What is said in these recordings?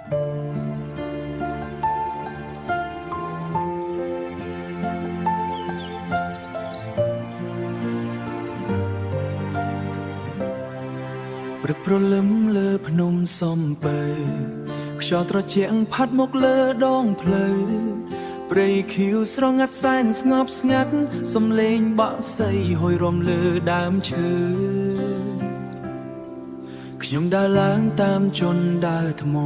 ព្រឹកព្រលឹមលើភ្នំសំពៅខ្យល់ត្រជាក់ផាត់មកលើដងផ្លូវព្រៃខៀវស្រងាត់សែនស្ងប់ស្ងាត់សំឡេងបក្សីហួយរំលើដើមឈើខ្ញុំដើរឡើងតាមជន់ដើរថ្ម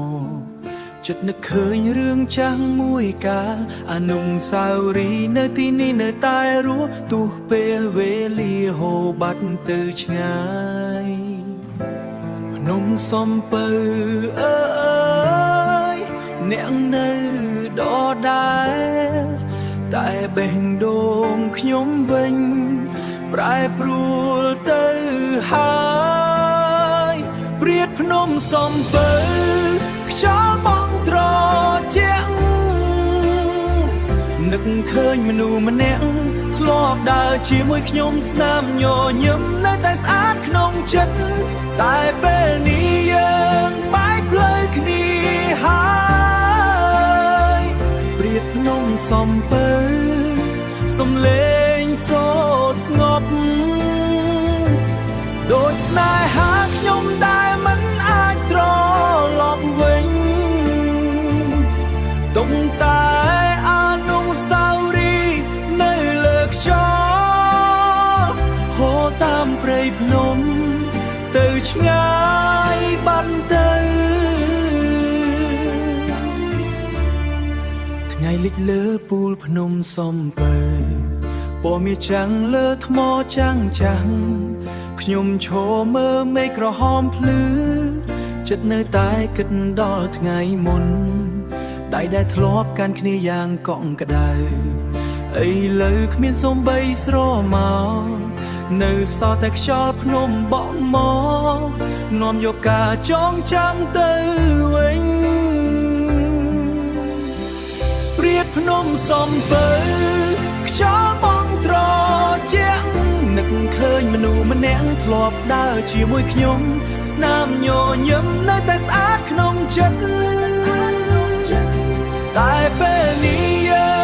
ចិត្តនឹកឃើញរឿងចាស់មួយកាលអនុស្សាវរីយ៍នៅទីនេះនៅតែរស់ទោះពេលវេលាហូរបាត់ទៅឆ្ងាយភ្នំសំពៅអើយអ្នកនៅដដែលតែបេះដូងខ្ញុំវិញប្រែប្រួលទៅហើយព្រាតភ្នំសំពៅខ្យល់បងត្រជាក់នឹកឃើញមនុស្សម្នាក់ធ្លាប់ដើរជាមួយខ្ញុំស្នាមញញឹមនៅតែស្អាតក្នុងចិត្តតែពេលនេះយើងបែកផ្លូវគ្នាហើយព្រាតភ្នំសំពៅសំឡេងសូរស្ងប់ដូចស្នេហាខ្ញុំដែលមិនអាចត្រឡប់វិញទុំតែអនុស្សាវរីយ៍នៅលើខ្យល់ហូរតាមព្រៃភ្នំទៅឆ្ងាយបាត់ទៅថ្ងៃលិចលើពូលភ្នំសំពៅពណ៌មាសចាំងលើថ្មចាំងចាំងខ្ញុំឈរមើលមេឃក្រហមភ្លឺចិត្តនៅតែគិតដល់ថ្ងៃមុនដៃដែលធ្លាប់កាន់គ្នាយ៉ាងកក់ក្ដៅឥឡូវគ្មានសូម្បីស្រមកនៅសល់តែខ្យល់ភ្នំបក់មកនាំយកការចងចាំទៅវិញព្រាតភ្នំសំពៅខ្យល់បងត្រជាក់នឹកឃើញមនុស្សម្នាក់ធ្លាប់ដើរជាមួយខ្ញុំស្នាមញញឹមនៅតែស្អាតក្នុងចិត្តតែពេលនេះយើង